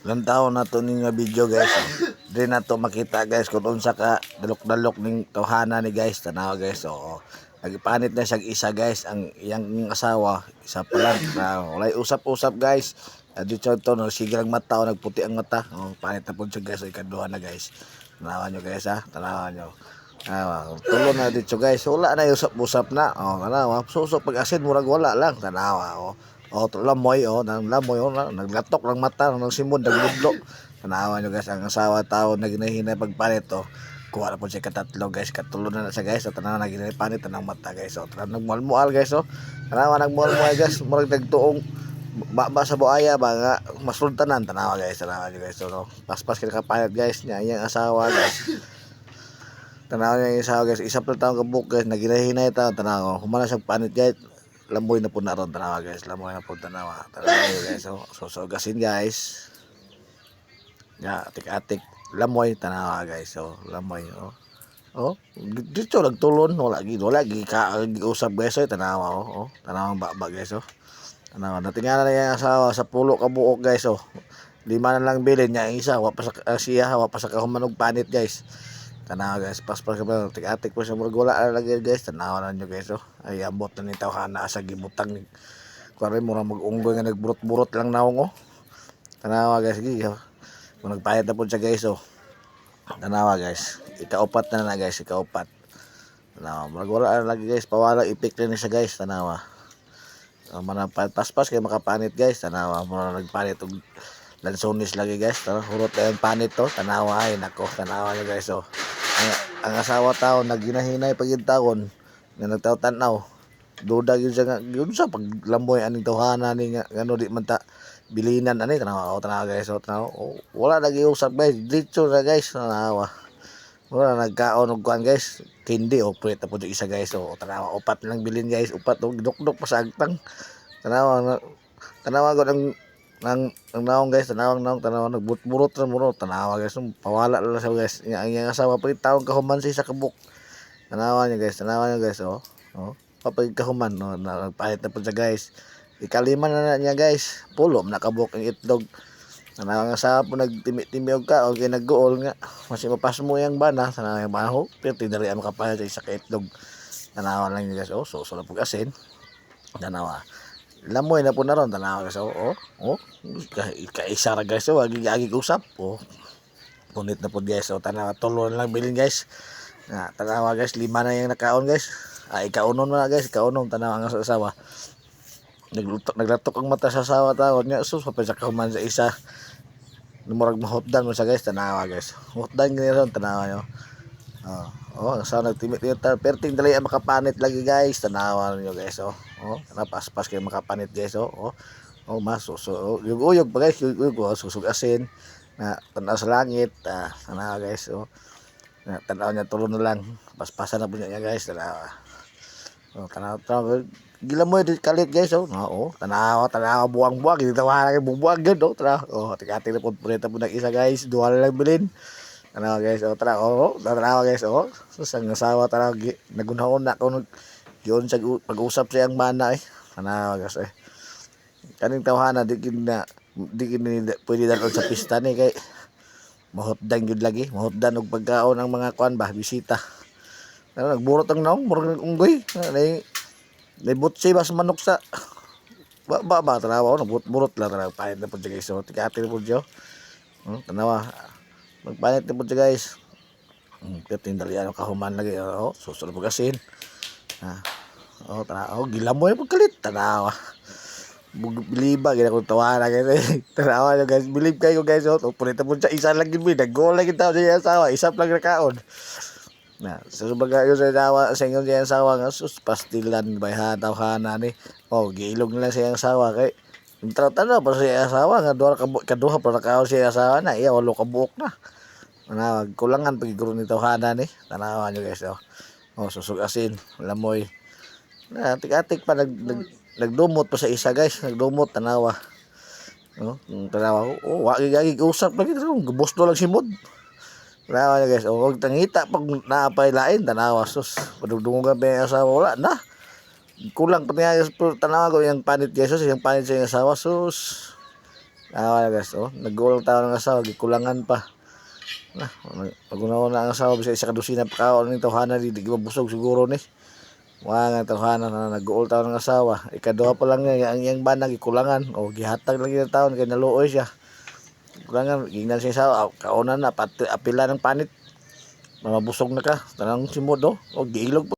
Ilang taon na to ning nga video guys. Di na to makita guys kung unsa ka dalok-dalok ning tawhana ni guys. Tanawa guys. Oo. Nagipanit na siya isa guys. Ang iyang asawa, isa pa lang. Walay usap-usap guys. Dito to no sigang mata o nagputi ang mata. Oh, panit na po siya guys. Ikaduha na guys. Tanawa nyo guys ha. Tanawa nyo. Tulo na dito guys. Wala na usap-usap na. Oh, tanawa. Susok pag asin murag wala lang. Tanawa. Oh. Oh, lamoy, oh, nang lamoy, oh, naglatok lang mata, nang simod, nagludlo. Tanawa nyo guys, ang asawa tao na ginahinay pagpalit, oh. Kuha na po siya katatlo guys, katulo na siya guys, so tanawa na ginay panit, tanang mata guys, oh. Tanawa nagmual-mual guys, oh. Tanawa nagmual-mual guys, murag nagtuong, ba sa buaya ba nga, masultanan, tanawa guys, tanawa nyo guys, so, no. Paspas kaya kapalit guys, niya, iyang asawa guys. Tanawa niya yung asawa guys, isap na taong kabuk guys, naginahinay taong, tanawa, humana siyang panit guys, lamoy na po na ron, tanawa guys, lamoy na po tanawa guys, so gasin guys ya, atik-atik lamoy tanawa guys, so lamoy, dito nagtulon, wala gi ka usap guys, tanawa, tanawa baba guys, tanawa natingala na yung asawa sa pulo ka buok guys, lima na lang bilin niya, isa wapa sa siya, wapa sa kahumanog panit guys. Tanawa guys, paspas ka ba, atik-atik po siya, murag wala lagi guys, tanawa na nyo guys, ay ambot na ni tawhana sa gibutang ni kuwari murang mag-unggoy nga nagburot-burot lang naong, tanawa guys, sige, kung nagpahit na po siya guys, tanawa guys, ikaupat na guys, ikaupat, tanawa, murag wala lagi guys, pawala ipik na siya guys, tanawa, paspas kayo makapanit guys, tanawa, murang nagpanit og lansones lagi guys, hurot na yung panit to, tanawa, ay nako, tanawa nyo guys, ang asawa tao naginahinay pagid taon nga nagtaw-tanaw, duda gyud siya nga gyud sa paglamoy aning tawhana ni nga ngano di man ta bilinan ani, tanawa guys, tanawa, wala lagi usap guys, dito na guys, tanawa, wala nagkaon og kuan guys, kindi o preta po isa guys, tanawa, upat lang bilin guys, upat og dukdok pa sa agtang, tanawa gud ang naong guys, tanawang naong, tanawa nagbutburot ra muro, tanawa guys, pawala lang siya guys, ang asawa pa taong kahuman sa kabuk, tanawa niya guys, papag kahuman, nagpahit na po siya guys, ikalima na niya guys, pulo nakabuk ang itlog, tanawa ang asawa po nagtimi-timi og ka, okay naggool nga, mas mapas mo yung bana, tanawa yung baho, pero tinari ang makapahit sa isa ka itlog, tanawa lang niya guys, susunod po asin, tanawa, lamoy na po na ron, tanawa guys, kaisa ra guys, agi usap, punit na po guys, tanawa, tulo na lang bilin guys, tanawa guys, lima na yung nakaon guys, ikaunon na guys, ikaunon, tanawa ang asawa, naglatok ang mata sa asawa tawad niya, sus, papasak kahuman sa isa, numurag mahotdan mo sa guys, tanawa guys, hotdan ganyan, tanawa nyo, sa nagtimit-timit, perting dali ang makapanit lagi guys, tanawa nyo guys, paspas kayo makapanit guys, yung uyog pa guys, yung uyog, susug asin, na tanaw sa langit, tanawa guys, tanaw niya tulo na lang, paspasan na po niya guys, tanawa, tanawa, gilamoy di kalit guys, tanawa, buwang-buwang, hindi tawahan kayo buwang yun, tanawa, tika-tika na po, punita po ng isa guys, duha lang bilin, tanawa guys, tanawa guys, sang asawa, tanawa, nagunahon na kung yun sa pag-usap siyang mana, tanawa guys, kaning tawhana, di pwede dalon sa pista ni, kay, mahotdan yun lagi, mahotdan og pagkaon ng mga kuan ba, bisita, nagburot ang naong, murag unggoy, naibutsi ba sa manok sa, tanawa, nagburot lang, tanawa, pahit na po siya guys, tika-tika na po siya, tanawa, magpanit na po siya guys, tindali ano kahuman lagi, susunod po kasin, tanawa, gilamoy po kalit, tanawa, biliba, gina kong tawanan guys, tanawa nyo guys, bilib kayo guys, punita po siya, isa lang yun, nag-goal lang yung tao sa asawa, isap lang nakaon, subaga yun sa asawa, sa inyo siya asawa nga, pastilan, bayhan, tawhana ni, giilog nila siya asawa, kay, yung tanaw pa siya asawa, nga kaduha pa nakaon siya asawa na, walo ka buok na, kulangan pagiguro ni tawhana ni, tanawa nyo guys, susug asin, lamoy, atik-atik pa, nagdumot pa sa isa guys, nagdumot, tanawa, tanawa, wagi usap lagi, gubusto lang simod, tanawa nyo guys, huwag tangita pag naapay lain, tanawa, sus, padugdungan pa yung asawa, wala na, kulang pa niya, tanawa ko yung panit guys, yung panit sa yung asawa, sus, Nawa na guys, oh. Nag-ulang tao ng asawa, gikulangan pa. Na, pag-una-una ang asawa, bisa isa kadusina pa kaon ng tawhana, di busog siguro ni. Mga nga tawhana na nag-uul tao ng asawa. Ikaduha pa lang nga, ang iyang bana, gikulangan. O, gihatag lang yung taon, kaya naluoy siya. Kulangan, gingnan siya asawa, kaunan na, apila ng panit. Mabusog na ka, tanang simod, oh. O, giilog